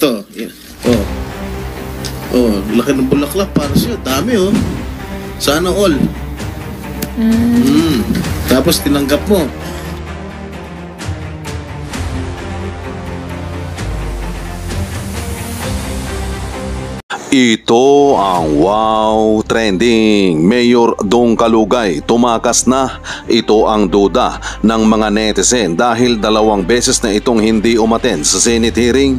Ito. Yan. Oh. Oh, laki ng bulaklak para sa'yo. Dami, oh. Sana all. Tapos tinanggap mo. Ito ang wow trending. Mayor Dong Kalugay tumakas na. Ito ang duda ng mga netizen dahil 2 beses na itong hindi umattend sa Senate hearing.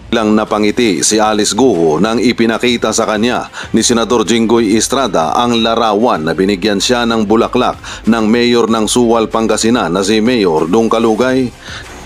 Bilang napangiti si Alice Guo nang ipinakita sa kanya ni Senador Jinggoy Estrada ang larawan na binigyan siya ng bulaklak ng Mayor ng Suwal, Pangasinan na si Mayor Dong Kalugay.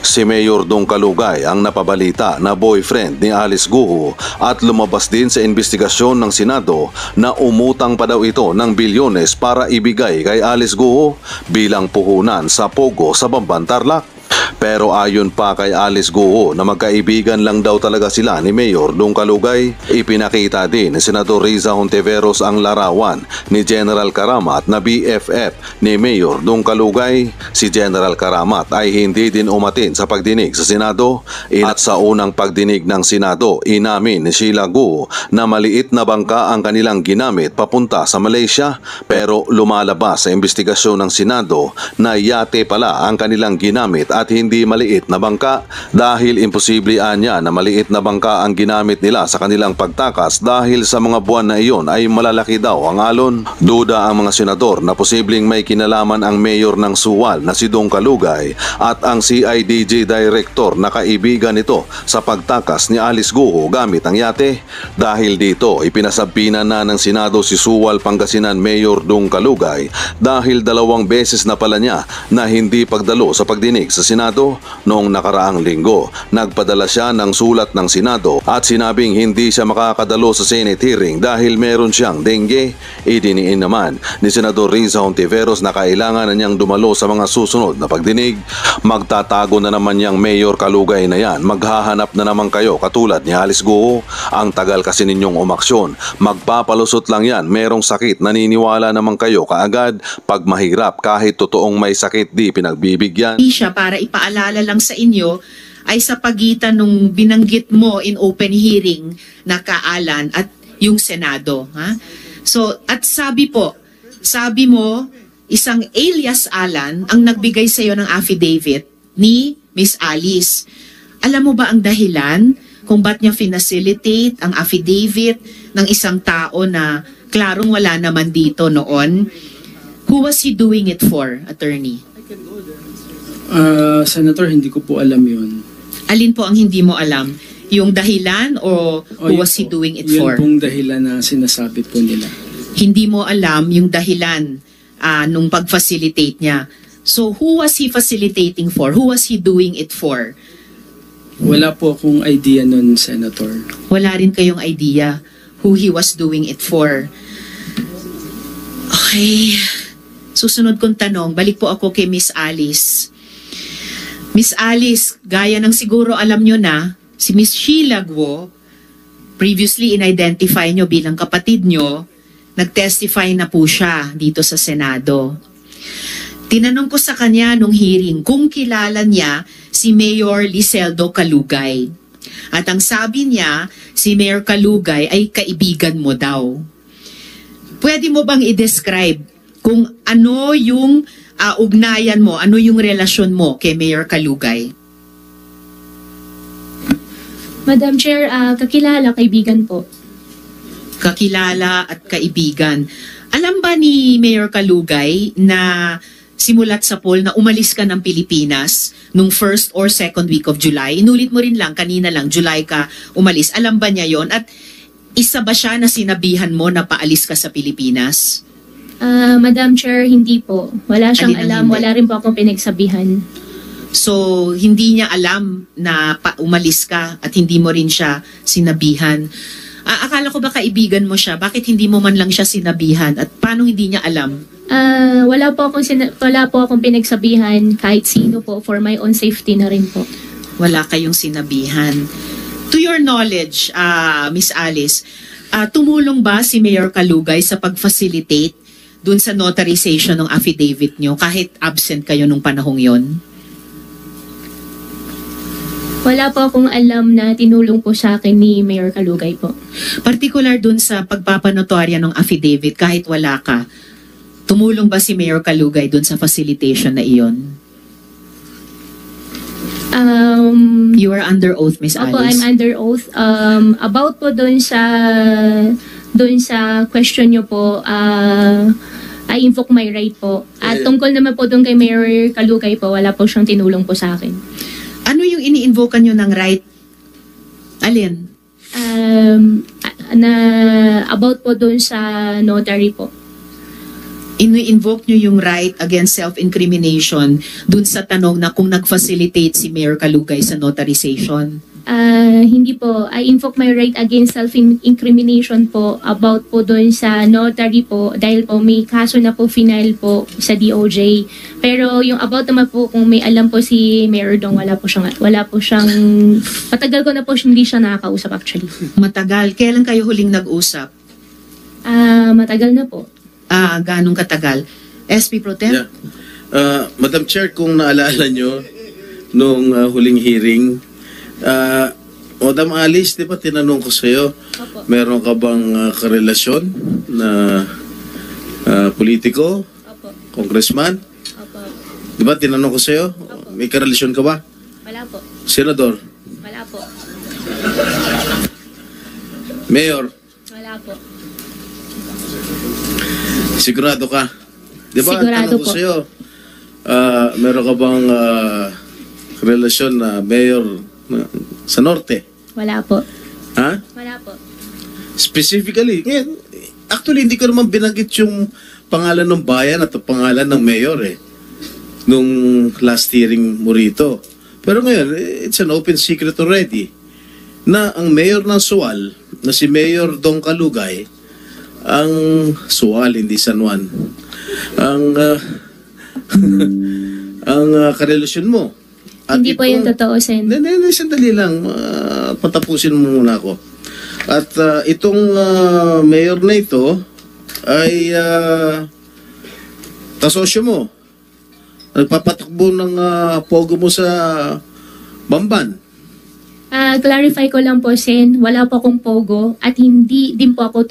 Si Mayor Dong Kalugay ang napabalita na boyfriend ni Alice Guo at lumabas din sa investigasyon ng Senado na umutang pa daw ito ng bilyones para ibigay kay Alice Guo bilang puhunan sa Pogo sa Bamban, Tarlac. Pero ayon pa kay Alice Guo na magkaibigan lang daw talaga sila ni Mayor Dong Kalugay. Ipinakita din ni Senador Riza Hontiveros ang larawan ni General Karamat na BFF ni Mayor Dong Kalugay. Si General Karamat ay hindi din umatin sa pagdinig sa Senado. At sa unang pagdinig ng Senado, inamin ni Sheila Guo na maliit na bangka ang kanilang ginamit papunta sa Malaysia. Pero lumalabas sa investigasyon ng Senado na yate pala ang kanilang ginamit at hindi maliit na bangka dahil imposible anya na maliit na bangka ang ginamit nila sa kanilang pagtakas dahil sa mga buwan na iyon ay malalaki daw ang alon. Duda ang mga senador na posibleng may kinalaman ang mayor ng Suwal na si Dong Kalugay at ang CIDG director na kaibigan nito sa pagtakas ni Alice Guo gamit ang yate. Dahil dito ipinasabina na ng Senado si Suwal, Pangasinan Mayor Dong Kalugay dahil 2 beses na pala niya na hindi pagdalo sa pagdinig sa Senado. Noong nakaraang linggo, nagpadala siya ng sulat ng Senado at sinabing hindi siya makakadalo sa Senate hearing dahil meron siyang dengue. Idiniin naman ni Senador Riza Hontiveros na kailangan na niyang dumalo sa mga susunod na pagdinig. Magtatago na naman niyang Mayor Kalugay na yan. Maghahanap na naman kayo katulad ni Alice Guo. Ang tagal kasi ninyong umaksyon. Magpapalusot lang yan. Merong sakit, naniniwala naman kayo kaagad. Pag mahirap, kahit totoong may sakit, di pinagbibigyan. Siya para ipaalala lang sa inyo ay sa pagitan nung binanggit mo in open hearing na Kaalan at yung Senado. Ha? So, at sabi mo, isang alias Alan ang nagbigay sa iyo ng affidavit ni Miss Alice. Alam mo ba ang dahilan kung ba't niya finacilitate ang affidavit ng isang tao na klarong wala naman dito noon? Who was he doing it for, attorney? Senator, hindi ko po alam yun. Alin po ang hindi mo alam? Yung dahilan o who was he doing it for? Yun pong dahilan na sinasabi po nila. Hindi mo alam yung dahilan nung pag-facilitate niya. So who was he facilitating for? Who was he doing it for? Wala po akong idea nun, Senator. Wala rin kayong idea who he was doing it for. Okay. Susunod kong tanong, balik po ako kay Miss Alice. Miss Alice, gaya ng siguro alam nyo na, si Miss Sheila Guo, previously in-identify nyo bilang kapatid nyo, nag-testify na po siya dito sa Senado. Tinanong ko sa kanya nung hearing kung kilala niya si Mayor Liseldo Kalugay. At ang sabi niya, si Mayor Kalugay ay kaibigan mo daw. Pwede mo bang i-describe kung ano yung ugnayan mo, ano yung relasyon mo kay Mayor Kalugay? Madam Chair, kakilala, kaibigan po. Kakilala at kaibigan. Alam ba ni Mayor Kalugay na simulat sa poll na umalis ka ng Pilipinas nung 1st or 2nd week of July? Inulit mo rin lang, kanina lang, July ka umalis. Alam ba niya yon? At isa ba siya na sinabihan mo na paalis ka sa Pilipinas? Madam Chair, hindi po. Wala siyang alam, hindi? wala rin po akong pinagsabihan. So, hindi niya alam na umalis ka at hindi mo rin siya sinabihan. Akala ko ba kaibigan mo siya? Bakit hindi mo man lang siya sinabihan? At paano hindi niya alam? Wala po akong pinagsabihan kahit sino po, for my own safety na rin po. Wala kayong sinabihan. To your knowledge, Miss Alice, tumulong ba si Mayor Kalugay sa pag-facilitate dun sa notarization ng affidavit nyo kahit absent kayo nung panahong yon? Wala po akong alam na tinulong po sa akin ni Mayor Kalugay po. Particular dun sa pagpapanotorya ng affidavit, kahit wala ka, tumulong ba si Mayor Kalugay dun sa facilitation na iyon? You are under oath, Miss Opo, Alice. I'm under oath. About po doon sa question nyo po, I invoke my right po. At tungkol naman po doon kay Mayor Kalugay po, wala po siyang tinulong po sa akin. Ano yung ini-invoke nyo ng right? Alin? About po doon sa notary po. Ini-invoke nyo yung right against self-incrimination dun sa tanong na kung nag-facilitate si Mayor Kalugay sa notarization? Hindi po. I invoke my right against self-incrimination po about po doon sa notary po dahil po may kaso na po final po sa DOJ. Pero yung about naman po kung may alam po si Mayor Dong, wala po siyang matagal ko na po hindi siya nakakausap actually. Matagal. Kailan kayo huling nag-usap? Matagal na po. Ganong katagal? SP Pro Tem? Yeah. Madam Chair, kung naalala nyo, nung huling hearing, Madam Alice, di ba tinanong ko sa'yo, Opo. meron ka bang karelasyon na politiko, Opo. congressman? Opo. Di ba tinanong ko sa'yo, may karelasyon ka ba? Wala po. Senador? Wala po. Mayor? Wala po. Sigurado ka? Di ba, Sigurado tanong ko po. sa'yo, meron ka bang relasyon na mayor sa Norte? Wala po. Ha? Wala po. Specifically, ngayon, actually, hindi ko naman binanggit yung pangalan ng bayan at pangalan ng mayor nung last hearing mo rito. Pero ngayon, it's an open secret already na ang mayor ng Sual, na si Mayor Dong Kalugay, ang Sual, hindi San Juan, ang karelasyon mo. At Hindi po yung totoo, Sen. Hindi, sandali lang. Patapusin mo muna ako. At itong mayor na ito ay kasosyo mo. Nagpapatakbo ng pogo mo sa Bamban. Clarify ko lang po, Sen, wala po akong pogo at hindi rin po ako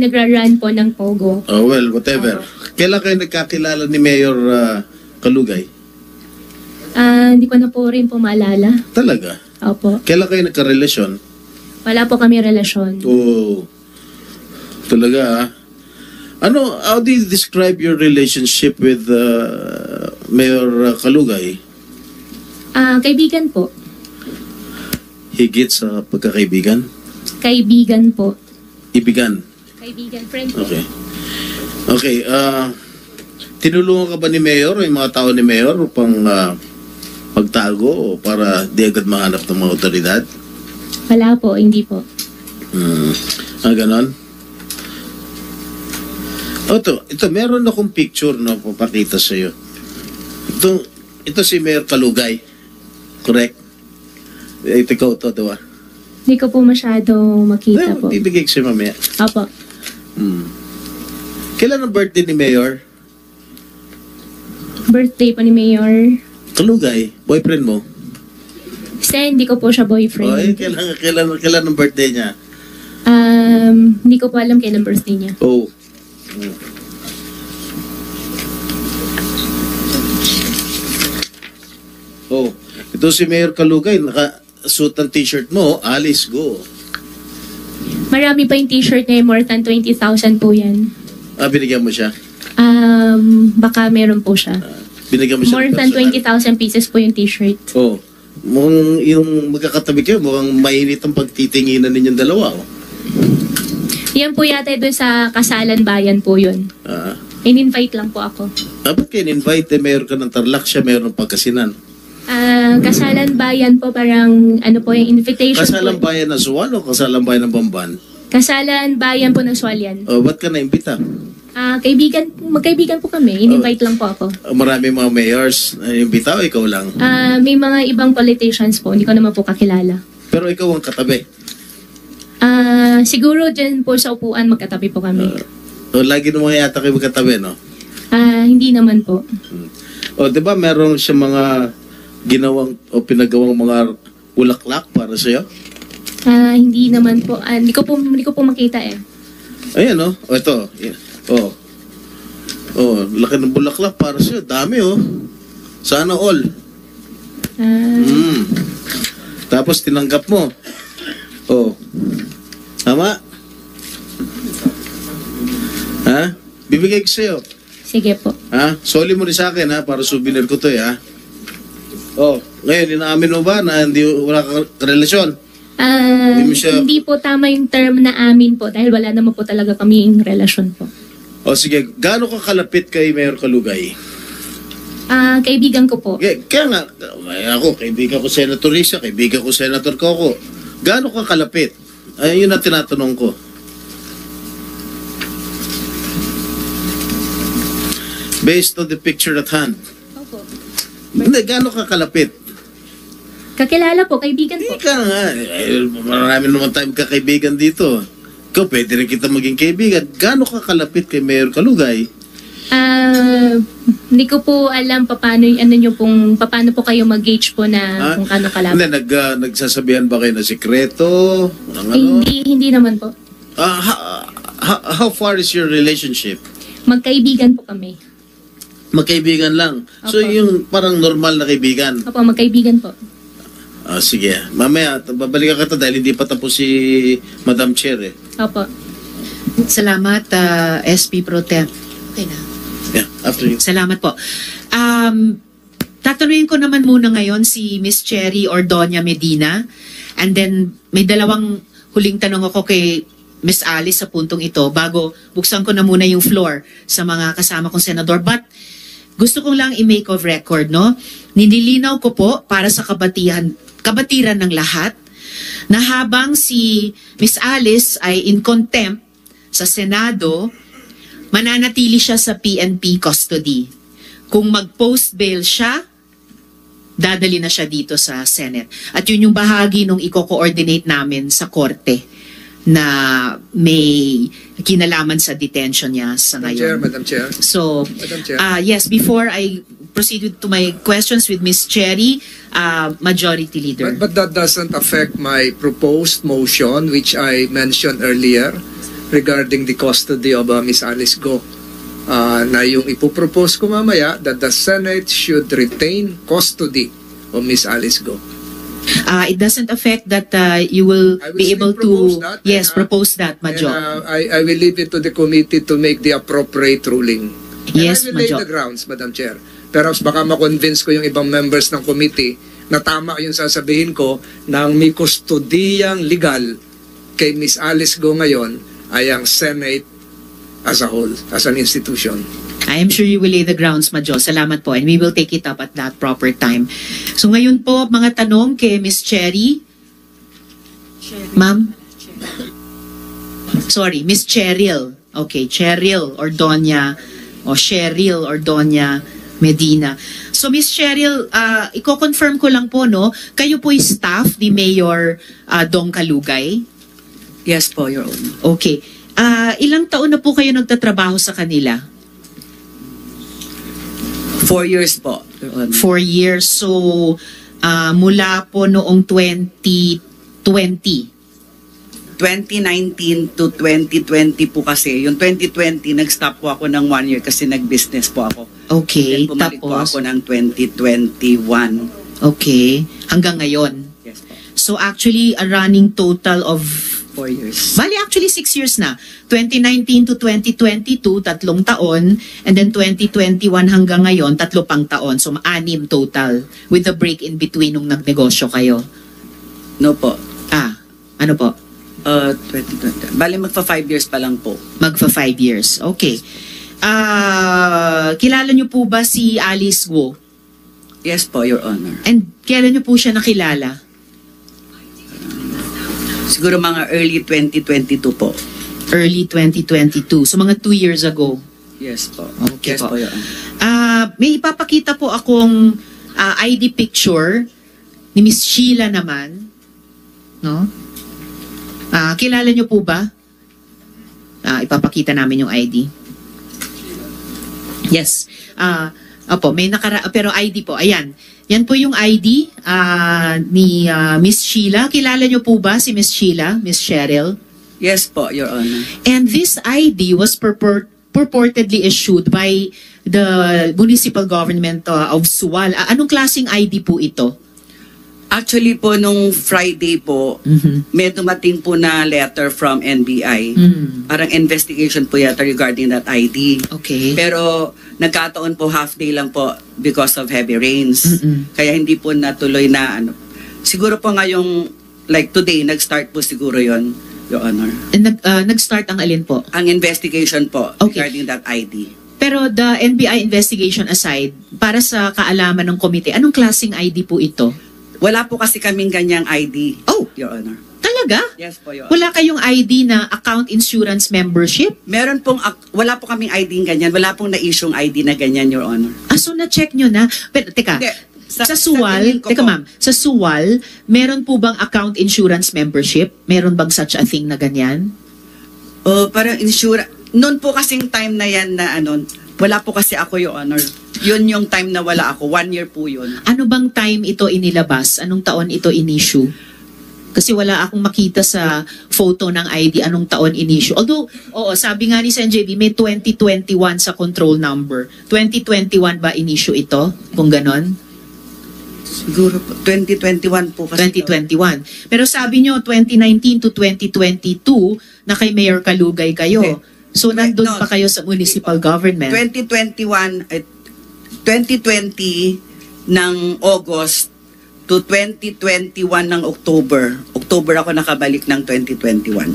nagra-run po ng pogo. Oh, well, whatever. Kailan kayo nagkakilala ni Mayor Kalugay? Hindi ko na po rin po maalala. Talaga? Opo. Kailan kayo nagkarelasyon? Wala po kami relasyon. Oh, talaga how do you describe your relationship with Mayor Kalugay? Kaibigan po. Higit sa pagkakaibigan? Kaibigan po. Ibigan? Kaibigan, friend po. Okay. Okay, tinulungan ka ba ni Mayor o yung mga tao ni Mayor upang magtago o para di agad mahanap ng mga otoridad? Wala po, hindi po. Ganon? Ito, meron akong picture na papakita sa iyo. Ito si Mayor Kalugay. Correct? Ito ikaw to, diba? Hindi ko po masyado makita po. Bibigay ko siya mamaya. Opo. Kailan ang birthday ni Mayor? Birthday po ni Mayor. Kalugay, boyfriend mo? Sen, hindi ko po siya boyfriend. Kailan ang birthday niya? Hindi ko po alam kailan birthday niya. Oh. Oh, ito si Mayor Kalugay, naka-suit ang t-shirt mo, Alice, go. Marami pa yung t-shirt na more than 20,000 po yan. Binigyan mo siya? Baka meron po siya. Binigyan mo siya More ng than personal? 20,000 pieces po yung t-shirt. Oh, mukhang yung magkakatabi kayo, mukhang mainit ang pagtitinginan ninyong dalawa. Oh. Yan po yata doon sa Kasalan Bayan po yun. In-invite lang po ako. Ba't kayo in-invite? Mayor ka ng Tarlac, siya mayor ng Pagkasinan. Kasalan Bayan po parang ano po yung invitation Kasalang po. bayan ng Suwan o kasalang bayan ng Bamban? Kasalan Bayan po ng Swalyan. Oh, ba't ka na-imbita? Magkaibigan po kami. In-invite lang po ako. Marami mga mayors na imbita o ikaw lang? May mga ibang politicians po. Hindi ko naman po kakilala. Pero ikaw ang katabi. Siguro dyan po sa upuan magkatabi po kami. Lagi naman yata kayo magkatabi, no? Hindi naman po. O, di ba meron siya mga ginawang o pinagawang mga bulaklak para sa'yo? Hindi naman po. Hindi ko po makita eh. Ayan, oh. O, ito. Ayan. Oh. Oh, laki ng bulaklak para sa'yo. Dami, oh. Sana all. Tapos tinanggap mo. Oh. Tama? Ha? Bibigay ko sa'yo. Sige po. Ha? Soli mo rin sa akin, ha? Para souvenir ko to, ha? Oh, ngayon, inaamin mo ba na wala kang relasyon? Hindi po tama yung term na amin po dahil wala naman po talaga kaming relasyon po. O sige, gaano ka kalapit kay Mayor Kalugay? Kaibigan ko po. Kaya nga, ako, kaibigan ko Senator Risa, kaibigan ko Senator Coco. Gaano ka kalapit? Ayun ang tinatanong ko. Based on the picture at hand. Opo. Hindi, gaano ka kalapit? Kakilala po, kaibigan po. Ika nga, marami naman tayong kakaibigan dito. Ikaw, pwede rin kita maging kaibigan. Gaano ka kalapit kay Mayor Kalugay? Hindi ko po alam paano po kayo mag-gauge po na kung kano kalapit. Hindi, nagsasabihan ba kayo na sikreto? Ano? Hindi naman po. How far is your relationship? Magkaibigan po kami. Magkaibigan lang. So Opo. yung parang normal na kaibigan. Opo, magkaibigan po. Sige. Mamaya, babalikan ka dahil hindi pa tapos si Madam Chair eh. Opo. Salamat, SP Pro Tem. Okay na. Yeah, after you. Salamat po. Tatanungin ko naman muna ngayon si Miss Cherry Ordonia Medina. And then, may dalawang huling tanong ako kay Miss Alice sa puntong ito bago buksan ko na muna yung floor sa mga kasama kong senador. But, gusto kong lang i-make of record, no? Nililinaw ko po para sa kabatiran ng lahat na habang si Miss Alice ay in contempt sa Senado, mananatili siya sa PNP custody. Kung mag-post bail siya, dadali na siya dito sa Senate. At yun yung bahagi nung i-coordinate namin sa korte na may kinalaman sa detention niya sa ngayon. Madam Chair. So, Madam Chair. yes, before I proceed to my questions with Ms. Cherry, Majority Leader. But that doesn't affect my proposed motion, which I mentioned earlier, regarding the custody of Miss Alice Go. Na yung ipopropose ko mamaya that the Senate should retain custody of Miss Alice Go. It doesn't affect that you will I will be able still propose to that, propose that, Majo. And, I will leave it to the committee to make the appropriate ruling. Yes, And I will lay Majo. the grounds, Madam Chair. Pero baka ma-convince ko yung ibang members ng committee na tama yung sasabihin ko na ang may kustodiyang legal kay Miss Alice Go ngayon ay ang Senate as a whole, as an institution. I am sure you will lay the grounds, Majo. Salamat po. And we will take it up at that proper time. So ngayon po, mga tanong kay Miss Cherry. Ma'am? Sorry, Miss Cheryl. Okay, Cheryl Ordonia o Cheryl Ordonia Medina. So Miss Cheryl, i-confirm ko lang po, no? Kayo po staff ni Mayor Dong Kalugay? Yes po, Your Honor. Okay. Ilang taon na po kayo nagtatrabaho sa kanila? 4 years po, Your Honor. 4 years. So, mula po noong 2020. 2019 to 2020 po kasi. Yung 2020, nag-stop po ako ng 1 year kasi nag-business po ako. Okay. Then bumalik po Tapos, ako ng 2021. okay. Hanggang ngayon. Yes po. So, actually, a running total of 4 years. bali, actually 6 years na. 2019 to 2022, 3 taon. And then 2021 hanggang ngayon, 3 pang taon. So, 6 total. With the break in between nung nagnegosyo kayo. No po. Ano po? 2020. Bali, magpa 5 years pa lang po. Magfa 5 years. Okay. Kilala niyo po ba si Alice Guo? Yes po, Your Honor. And kailan niyo po siya nakilala? Siguro mga early 2022 po. Early 2022. So mga 2 years ago. Yes po. Okay Yes po. po, Your Honor. May ipapakita po akong ID picture ni Miss Sheila naman. No? Kilala niyo po ba? Ipapakita namin yung ID. Yes. Opo, may pero ID po. Ayan. Yan po yung ID ni Miss Sheila. Kilala niyo po ba si Miss Sheila, Miss Cheryl? Yes po, Your Honor. And this ID was purportedly issued by the municipal government of Sual. Anong klaseng ID po ito? Actually po, nung Friday po, may dumating po na letter from NBI. Parang investigation po yata regarding that ID. Okay. Pero nagkataon po half day lang po because of heavy rains. Kaya hindi po natuloy na ano. Siguro po ngayong, like today, nag-start po siguro yon, Your Honor. Nag-start ang alin po? Ang investigation po Okay. regarding that ID. Pero the NBI investigation aside, para sa kaalaman ng komite, anong klaseng ID po ito? Wala po kasi kaming ganyang ID, Oh, Your Honor. talaga? Yes po, Your Honor. Wala kayong ID na account insurance membership? Meron pong, wala po kaming ID ganyan. Wala pong na-issue ID na ganyan, Your Honor. So na-check nyo na? Pero teka, Hindi. sa tingin Suwal, ko teka po, ma'am, sa Suwal, meron po bang account insurance membership? Meron bang such a thing na ganyan? Parang insura. Noon po kasing time na yan na ano, wala po kasi ako, Your Honor. Yun yung time na wala ako. 1 year po yun. Ano bang time ito inilabas? Anong taon ito in-issue? Kasi wala akong makita sa photo ng ID anong taon in-issue. Although, oo, sabi nga ni Sen. JB, may 2021 sa control number. 2021 ba in-issue ito? Kung ganon? Siguro po, 2021 po kasi. 2021. Pero sabi nyo, 2019 to 2022, na kay Mayor Kalugay kayo. So, nandun No, pa kayo sa municipal government. 2020 ng August to 2021 ng October. October ako nakabalik ng 2021.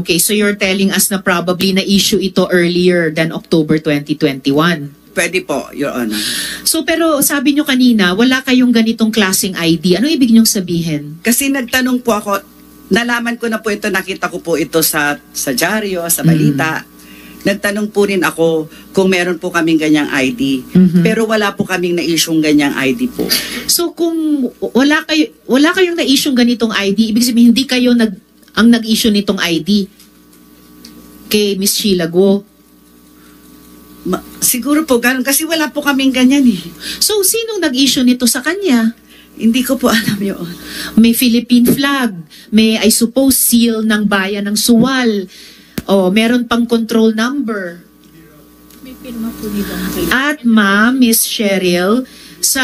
Okay. So, you're telling us na probably na-issue ito earlier than October 2021. Pwede po, Your Honor. So, pero sabi nyo kanina, wala kayong ganitong klaseng ID. Ano ibig nyong sabihin? Kasi nagtanong po ako, nalaman ko na po ito, nakita ko po ito sa dyaryo, sa balita. Nagtanong po rin ako kung meron po kaming ganyang ID. Pero wala po kaming na-issue'ng ganyang ID po. So, kung wala kayong na-issue ganitong ID, ibig sabihin hindi kayo ang nag-issue nitong ID kay Miss Sheila Guo. Siguro po ganun, kasi wala po kaming ganyan eh. So, sinong nag-issue nito sa kanya? Hindi ko po alam yun. May Philippine flag, may I suppose seal ng bayan ng Suwal. O, meron pang control number. At ma'am, Miss Cheryl, sa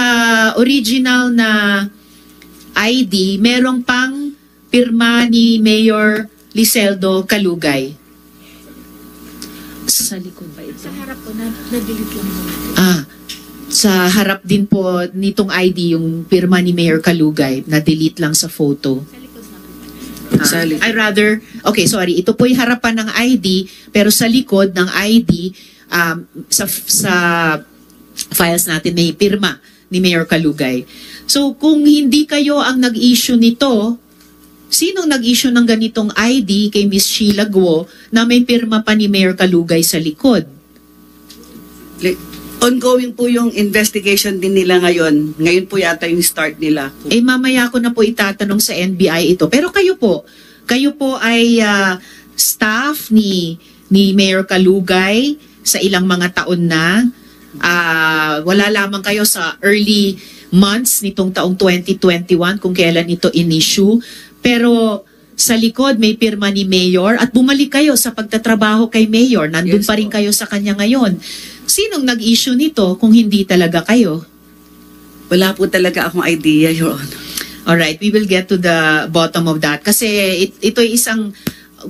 original na ID, merong pang pirma ni Mayor Liseldo Kalugay. Sa likod ba ito? Sa harap po, na-delete lang po. Sa harap din po nitong ID, yung pirma ni Mayor Kalugay, na-delete lang sa photo. I rather, okay, sorry, ito po yung harapan ng ID, pero sa likod ng ID, sa files natin may pirma ni Mayor Kalugay. So, kung hindi kayo ang nag-issue nito, sinong nag-issue ng ganitong ID kay Miss Sheila Guo na may pirma pa ni Mayor Kalugay sa likod? Ongoing po yung investigation din nila ngayon. Ngayon po yata yung start nila. Mamaya ko na po itatanong sa NBI ito. Pero kayo po ay staff ni Mayor Kalugay sa ilang mga taon na. Wala lamang kayo sa early months nitong taong 2021 kung kailan ito in-issue. Pero sa likod may pirma ni Mayor at bumalik kayo sa pagtatrabaho kay Mayor. Nandun Yes, pa rin po. kayo sa kanya ngayon. Sinong nag-issue nito kung hindi talaga kayo? Wala po talaga akong idea, Your Honor. Alright, we will get to the bottom of that. Kasi ito ay isang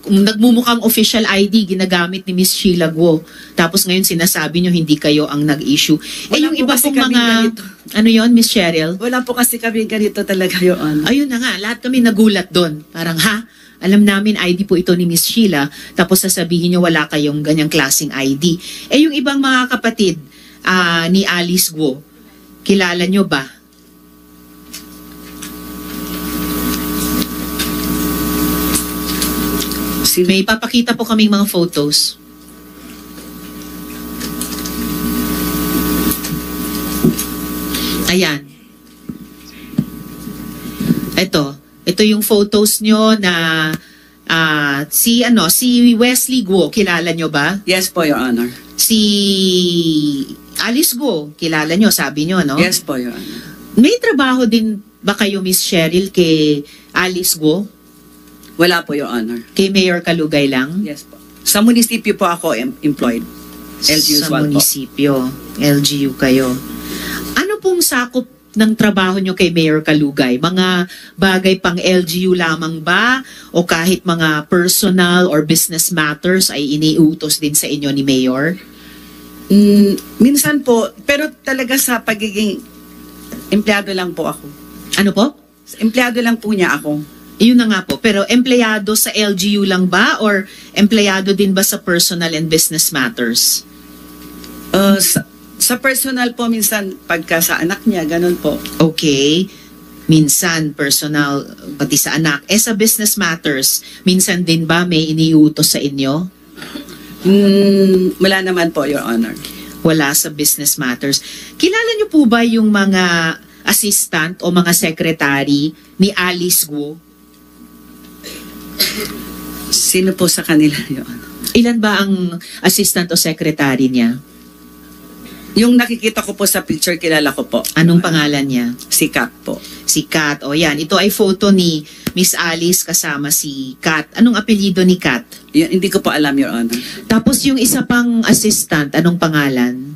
nagmumukhang official ID ginagamit ni Miss Sheila Guo. Tapos ngayon sinasabi nyo hindi kayo ang nag-issue. Wala Yung po iba kasi pong kaming mga... ganito. Ano yon, Miss Cheryl? Wala po kasi kami ganito talaga, Your Honor. Ayun na nga, lahat kami nagulat doon. Parang alam namin ID po ito ni Miss Sheila. Tapos sasabihin nyo wala kayong ganyang klaseng ID. Yung ibang mga kapatid ni Alice Guo, kilala nyo ba? May papakita po kaming mga photos. Ayan. Ito yung photos nyo na si Wesley Guo, kilala nyo ba? Yes po, Your Honor. Si Alice Go, kilala nyo, sabi nyo, no? Yes po, Your Honor. May trabaho din ba kayo, Miss Cheryl, kay Alice Go? Wala po, Your Honor. Kay Mayor Kalugay lang? Yes po. Sa munisipyo po ako employed. LGU Sa po. munisipyo. LGU kayo. Ano pong sakop ng trabaho nyo kay Mayor Kalugay? Mga bagay pang LGU lamang ba? O kahit mga personal or business matters ay iniutos din sa inyo ni Mayor? Minsan po, pero talaga sa pagiging empleyado lang po ako. Ano po? Empleyado lang po niya ako. Yun na nga po. Pero empleyado sa LGU lang ba? Or empleyado din ba sa personal and business matters? Sa personal po, minsan pagka sa anak niya, ganun po. Okay. Minsan, personal, pati sa anak. Sa business matters, minsan din ba may iniutos sa inyo? Wala naman po, Your Honor. Wala sa business matters. Kilala niyo po ba yung mga assistant o mga secretary ni Alice Guo? Sino po sa kanila, Your Honor? Ilan ba ang assistant o secretary niya? Yung nakikita ko po sa picture, kilala ko po. Anong pangalan niya? Si Kat po. Si Kat. O yan, ito ay photo ni Miss Alice kasama si Kat. Anong apelyido ni Kat? Hindi ko po alam, Your Honor. Tapos yung isa pang assistant, anong pangalan?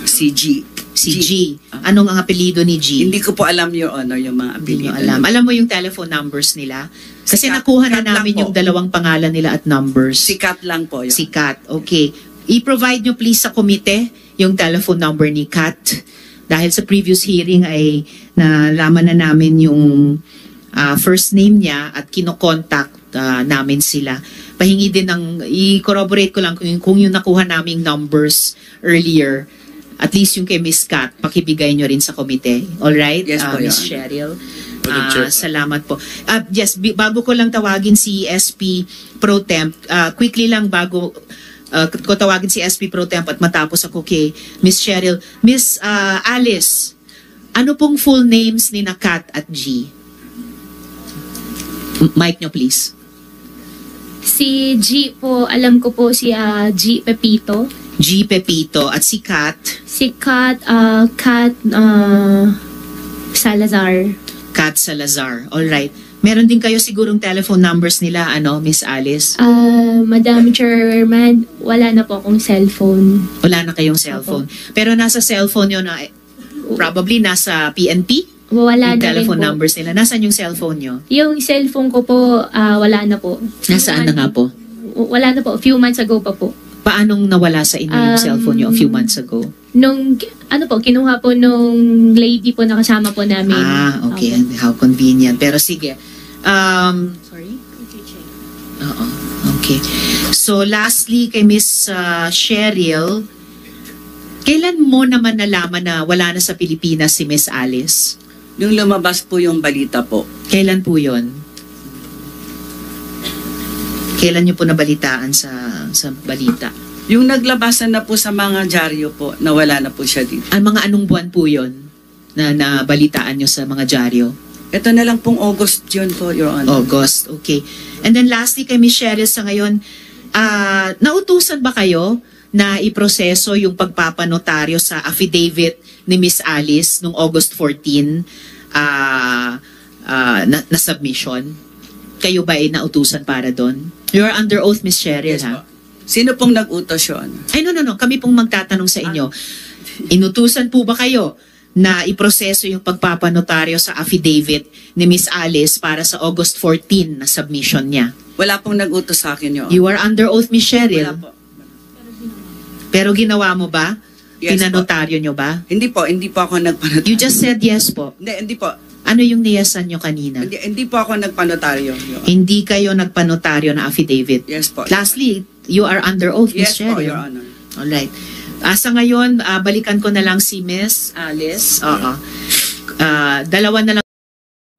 Si G. Si G. Anong ang apelyido ni G? Hindi ko po alam, Your Honor, yung mga Hindi nyo apelyido. alam. Alam mo yung telephone numbers nila? Kasi Si Kat. nakuha na Kat lang namin po. yung dalawang pangalan nila at numbers. Si Kat lang po, Your Si Kat. Okay. I-provide nyo please sa komite yung telephone number ni Kat. Dahil sa previous hearing ay nalaman na namin yung first name niya at kinokontakt namin sila. Pahingi din ng, i-corroborate ko lang kung yung nakuha naming numbers earlier, at least yung kay Miss Kat, pakibigay nyo rin sa komite. Alright? Yes po, Miss Your Cheryl. Madam Chair. Salamat po. Yes, bago ko lang tawagin si SP Pro Temp, quickly lang bago ko tawagin si SP Pro Temp at matapos ako kay Miss Cheryl. Miss Alice, ano pong full names ni na Kat at G? Mic nyo please. Si G po, alam ko po si G Pepito. G Pepito at si Kat. Si Kat, Salazar. Kat Salazar. Alright. Meron din kayo sigurong telephone numbers nila, ano, Miss Alice? Madam Chairman, wala na po akong cellphone. Wala na kayong cellphone. Pero nasa cellphone nyo na, probably nasa PNP? Wala Yung na rin telephone po. numbers nila. Nasaan yung cellphone nyo? Yung cellphone ko po, wala na po. Nasaan na nga po? Wala na po. A few months ago pa po. Paanong nawala sa inyo yung cellphone nyo a few months ago? Nung, kinuha po nung lady po na kasama po namin. Okay. Opo. How convenient. Pero sige. Sorry? Oo. Okay. So, lastly, kay Miss Cheryl, kailan mo naman nalaman na wala na sa Pilipinas si Miss Alice? Nung lumabas po yung balita po. Kailan po yon? Kailan niyo po nabalitaan sa balita? Yung naglabasan na po sa mga dyaryo po, nawala na po siya dito. Ang mga anong buwan po yon na nabalitaan niyo sa mga dyaryo? Ito na lang pong August yun po, Your Honor. August, okay. And then lastly kay Miss Cheryl sa ngayon, nautusan ba kayo na iproseso yung pagpapanotaryo sa affidavit ni Miss Alice nung August 14 na submission? Kayo ba ay nautusan para doon? You're under oath, Miss Cheryl, Yes ha? po. Sino pong nag-utos yun? Ay, no. Kami pong magtatanong sa inyo. Inutusan po ba kayo na iproseso yung pagpapanotaryo sa affidavit ni Miss Alice para sa August 14 na submission niya? Wala pong nag-utos sa akin yun. You are under oath, Miss Wala Cheryl. po. Pero ginawa mo ba? Yes Pinanotaryo nyo ba? Hindi po ako nagpanotaryo. You just said yes po. Hindi po. Ano yung niyasan nyo kanina? Hindi po ako nagpanotaryo. Your Honor. Hindi kayo nagpanotaryo na affidavit. Yes po. Lastly, you are under oath, Miss Yes po, Cheryl. Your Honor. Alright. Sa ngayon, balikan ko na lang si Miss Alice. Oo. Dalawa na lang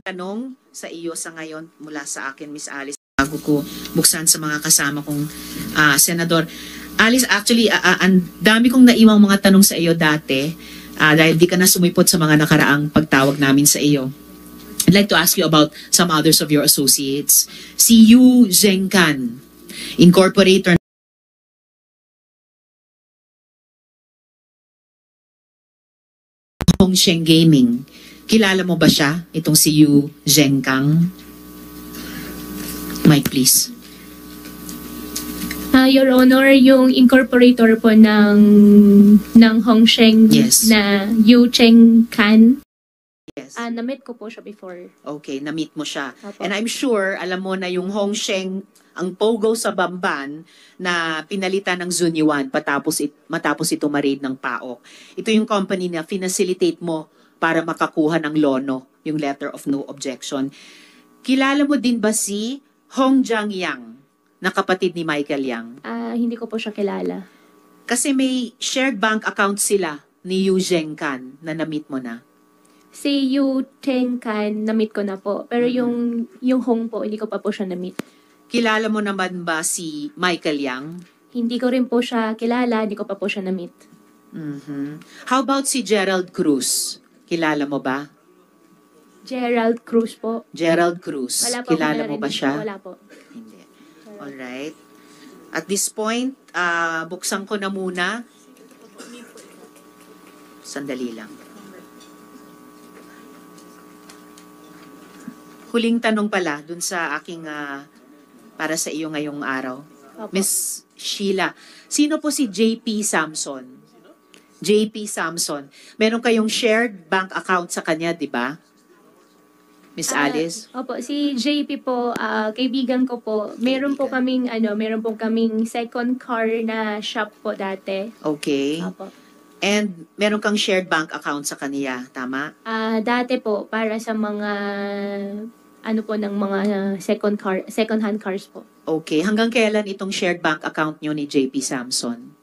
tanong sa iyo sa ngayon mula sa akin, Miss Alice, bago ko buksan sa mga kasama kong senador. Alice, actually, ang dami kong naiwang mga tanong sa iyo dati dahil di ka na sumipot sa mga nakaraang pagtawag namin sa iyo. I'd like to ask you about some others of your associates. Si Yu Zhengkan, incorporator Hongsheng Gaming. Kilala mo ba siya? Itong si Yu Zhengkang? Mike, please. Your Honor, yung incorporator po ng Hongsheng Yes. na Yu Cheng Kan, Yes. na-meet ko po siya before. Okay, na-meet mo siya. Opo. And I'm sure, alam mo na yung Hongsheng, ang pogo sa Bamban na pinalitan ng Zunyuan matapos ito ma-raid ng PAOK. Ito yung company na finacilitate mo para makakuha ng lono, yung letter of no objection. Kilala mo din ba si Hong Jiang Yang, na kapatid ni Michael Yang? Hindi ko po siya kilala. Kasi may shared bank account sila ni Yu Zhengkan na na-meet mo na. Si Yu Cheng Kan, na-meet ko na po. Pero yung Hong po, hindi ko pa po siya na-meet. Kilala mo naman ba si Michael Yang? Hindi ko rin po siya kilala, hindi ko pa po siya na-meet. How about si Gerald Cruz? Kilala mo ba? Gerald Cruz po. Gerald Cruz. Wala po. Kilala akong mo ba narinig. siya? Wala po. Hindi. Alright. At this point, buksan ko na muna. Sandali lang. Huling tanong pala dun sa aking para sa iyo ngayong araw. Opo. Miss Sheila, sino po si JP Samson? JP Samson. Meron kayong shared bank account sa kanya, di ba? Miss Alice? Opo, si JP po, kaibigan ko po. Meron po kaming second car na shop po dati. Okay. Opo. And meron kang shared bank account sa kanya, tama? Dati po para sa mga ng mga second hand cars po. Okay. Hanggang kailan itong shared bank account nyo ni JP Samson?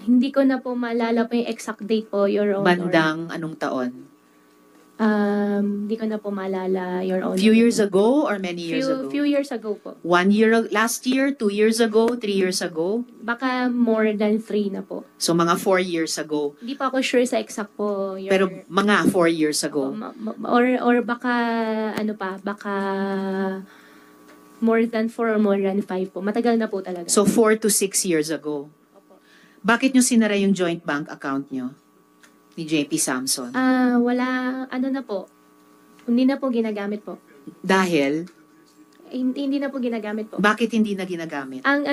Hindi ko na po maalala po yung exact date po, Your Honor. Bandang anong taon? Hindi ko na po maalala, Your Honor. Few years ago or many years ago? Few years ago po. 1 year, last year, 2 years ago, 3 years ago? Baka more than 3 na po. So mga 4 years ago. Hindi pa ako sure sa exact po, Your Pero Honor. mga 4 years ago. Or baka baka more than 4 or more than 5 po. Matagal na po talaga. So 4 to 6 years ago. Bakit nyo sinara yung joint bank account nyo ni JP Samson? Wala, na po. Hindi na po ginagamit po. Dahil, Hindi na po ginagamit po. bakit hindi na ginagamit? Ang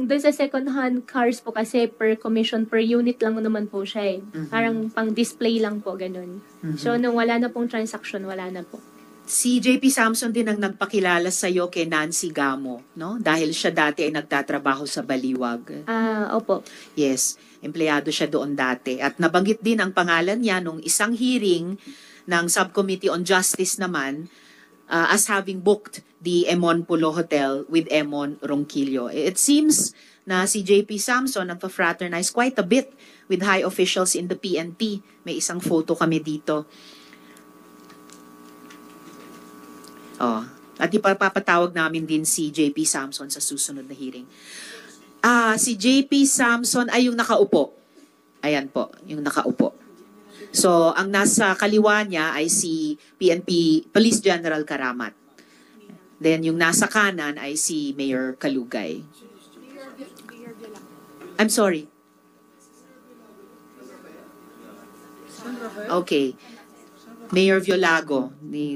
doon sa second hand cars po kasi per commission, per unit lang naman po siya eh. Parang pang display lang po, ganun. So, nung wala na pong transaction, wala na po. Si JP Samson din ang nagpakilala sa iyo kay Nancy Gamo, no? Dahil siya dati ay nagtatrabaho sa Baliwag. Opo. Yes, empleyado siya doon dati. At nabanggit din ang pangalan niya nung isang hearing ng Subcommittee on Justice naman as having booked the Emon Pulo Hotel with Emon Ronquillo. It seems na si JP Samson nagpa-fraternize quite a bit with high officials in the PNP. May isang photo kami dito. Oh, at ipapatawag namin din si JP Samson sa susunod na hearing. Si JP Samson ay yung nakaupo. Ayan po, yung nakaupo. So, ang nasa kaliwa niya ay si PNP Police General Karamat. Then, yung nasa kanan ay si Mayor Kalugay. I'm sorry. Okay. Mayor Violago,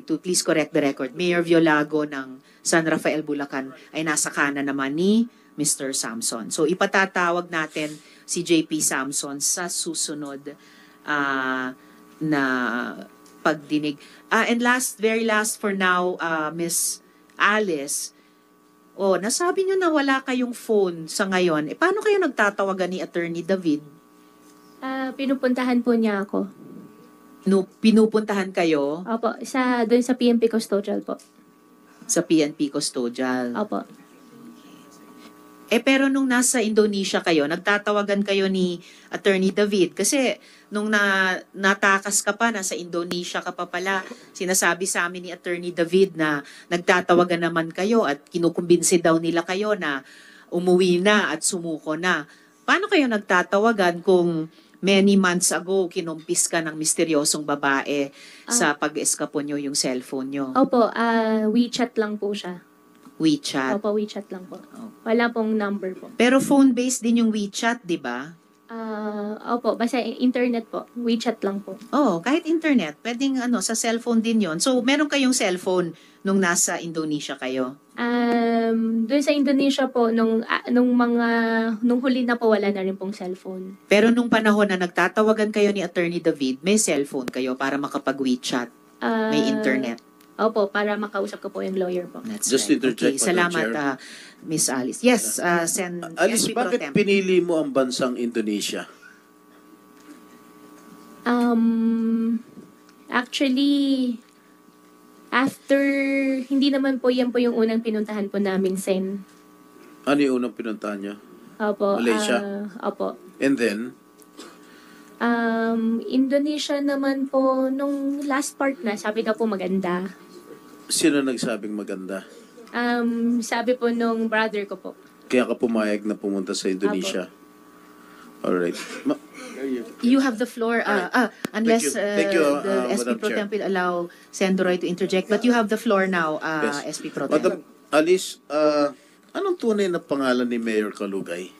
to please correct the record, Mayor Violago ng San Rafael, Bulacan ay nasa kanan naman ni Mr. Samson. So ipatatawag natin si JP Samson sa susunod na pagdinig. And very last for now, Miss Alice, nasabi niyo na wala kayong phone sa ngayon. Paano kayo nagtatawagan ni Attorney David? Pinupuntahan po niya ako. Pinupuntahan kayo Opo, doon sa PNP Custodial po. sa PNP Custodial. Opo. Pero nung nasa Indonesia kayo, nagtatawagan kayo ni Attorney David kasi nung natakas ka pa, nasa Indonesia ka pa pala, sinasabi sa amin ni Attorney David na nagtatawagan naman kayo at kinukumbinsi daw nila kayo na umuwi na at sumuko na. Paano kayo nagtatawagan kung many months ago, kinumpis ka ng misteryosong babae sa pag-eskapo nyo yung cellphone nyo? Opo, WeChat lang po siya. WeChat? Opo, WeChat lang po. Wala pong number po. Pero phone-based din yung WeChat, di ba? Opo, basta internet po. WeChat lang po. Oh, kahit internet, pwedeng sa cellphone din yon. So, meron kayong cellphone nung nasa Indonesia kayo? Doon sa Indonesia po, nung huli na po, wala na rin pong cellphone. Pero nung panahon na nagtatawagan kayo ni Attorney David, may cellphone kayo para makapag-WeChat, may internet. Opo, para makausap ko po yung lawyer po. That's Just to right. interject, Okay, Madam salamat, Chair. Miss Alice. Yes, Alice, SP Pro bakit Tem. pinili mo ang bansang Indonesia? Actually, after, hindi naman po yan po yung unang pinuntahan po namin, Sen. Ano yung unang pinuntahan niyo? Opo. Malaysia? Opo. And then, Indonesia naman po, nung last part na, sabi daw po maganda. sino nagsabing maganda? Sabi po nung brother ko po. Kaya ka pumayag na pumunta sa Indonesia? Alright. You have the floor, unless Thank you, the SP Madam Pro Chair. Tem will allow Sendoroy to interject. But you have the floor now, SP Pro Tem. Madam Alice, anong tunay na pangalan ni Mayor Kalugay?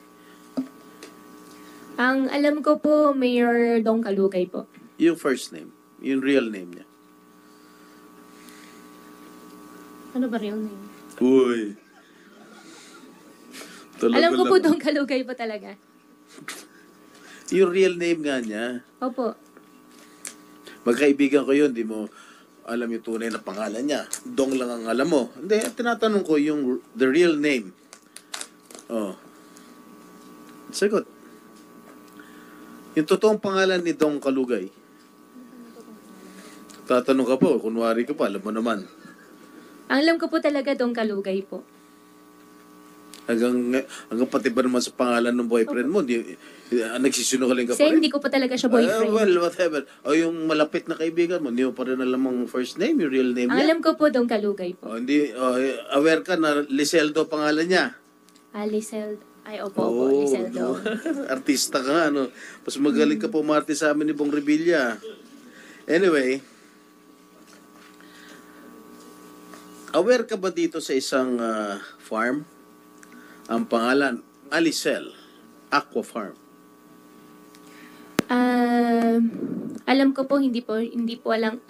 Ang alam ko po, Mayor Dong Kalugay po. Yung first name, yung real name niya. Ano ba real name? Uy. Alam ko po Dong Kalugay po talaga. Yung real name nga niya. Opo. Magkaibigan ko yun, di mo alam yung tunay na pangalan niya. Dong lang ang alam mo. Hindi, tinatanong ko yung the real name. Oh. Sagot. Yung totoong pangalan ni Dong Kalugay. Tatanong ka po, kunwari ka pa, alam mo naman. Ang alam ko po talaga Dong Kalugay po. Hanggang pati ba naman sa pangalan ng boyfriend mo, nagsisinungaling ka pa Kasi rin? hindi ko po talaga siya boyfriend. Well, whatever. O yung malapit na kaibigan mo, hindi mo pa rin alam ang first name, yung real name Ang niya. alam ko po Dong Kalugay po. Aware ka na Liseldo pangalan niya. Liseldo. Ay, opo, Liseldo. No? Artista ka nga, no? Mas magaling ka pumarte sa amin ni Bong Revilla. Anyway, aware ka ba dito sa isang farm? Ang pangalan, Alicel Aqua Farm. Alam ko po hindi po alam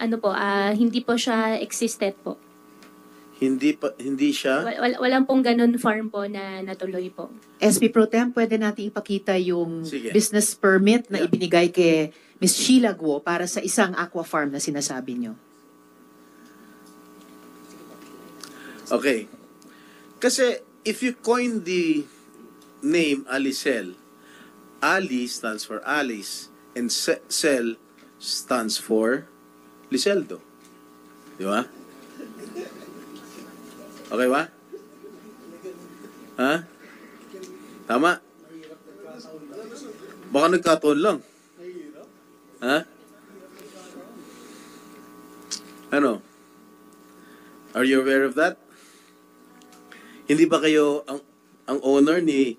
hindi po siya existed po. Hindi siya? Walang pong ganun farm po na natuloy po. SP Pro Tem, pwede natin ipakita yung Sige. business permit na Yeah. ibinigay kay Ms. Sheila Guo para sa isang aqua farm na sinasabi nyo. Okay. Kasi if you coin the name Alicel, Ali stands for Alice and Cel stands for Liseldo. Di ba? Okay ba? Ha? Tama? Baka nagkataon lang. Ha? Ano? Are you aware of that? Hindi ba kayo ang owner ni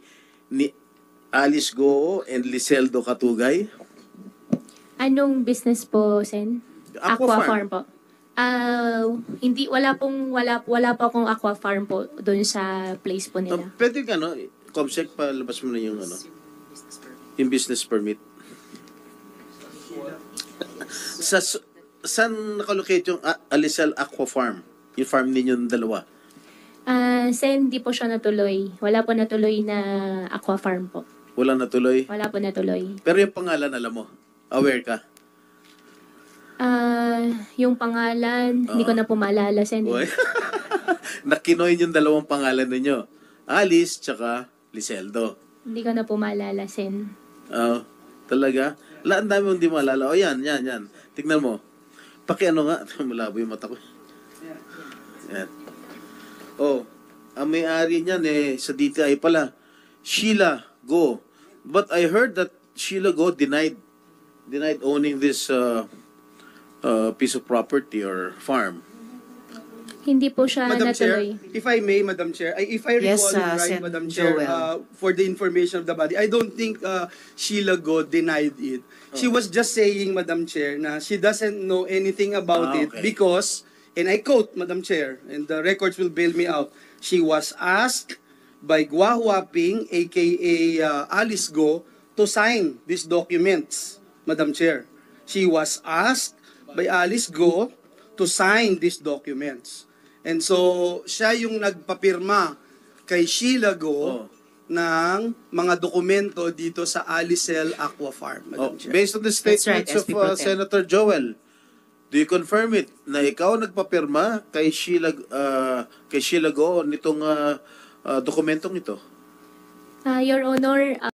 Alice Goo and Liseldo Katugay? Anong business po, Sen? Aqua farm. po. Wala pa akong aqua farm po doon sa place po nila. Pwede ka, no? Comsec, palabas mo na yung yung business permit. Saan nakalocate yung Alicel Aqua Farm? Yung farm ninyo ng dalawa? Sen, hindi po siya natuloy. Wala po natuloy na aqua farm po. Wala natuloy? Wala po natuloy. Pero yung pangalan, alam mo? Aware ka? Yung pangalan, hindi ko na po maalala, Sen. Boy. Nakinoy yung dalawang pangalan ninyo. Alice, tsaka Liseldo. Hindi ko na po maalala, Sen. Talaga? Ang dami mong di maalala. O yan. Tignan mo. Pakiano nga. Malabo yung mata ko. Yan. Ang may-ari niyan sa DTI pala, Sheila Go. But I heard that Sheila Go denied owning this piece of property or farm. Hindi po siya Madam Chair, natuloy. if I may, Madam Chair, if I Yes, recall it right, Sen. Madam Chair, Joel. for the information of the body, I don't think Sheila Go denied it. She was just saying, Madam Chair, na she doesn't know anything about it Okay. because, and I quote, Madam Chair, and the records will bail me out, she was asked by Gua Huaping, aka Alice Go, to sign these documents, Madam Chair. She was asked by Alice Go to sign these documents. And so, siya yung nagpapirma kay Sheila Go ng mga dokumento dito sa Alicel Aqua Farm, Madam Chair. Based on the That's right, statements SP of Pro Tem. Senator Joel, do you confirm it na ikaw nagpapirma kay Sheila Go nitong dokumentong ito? Your Honor,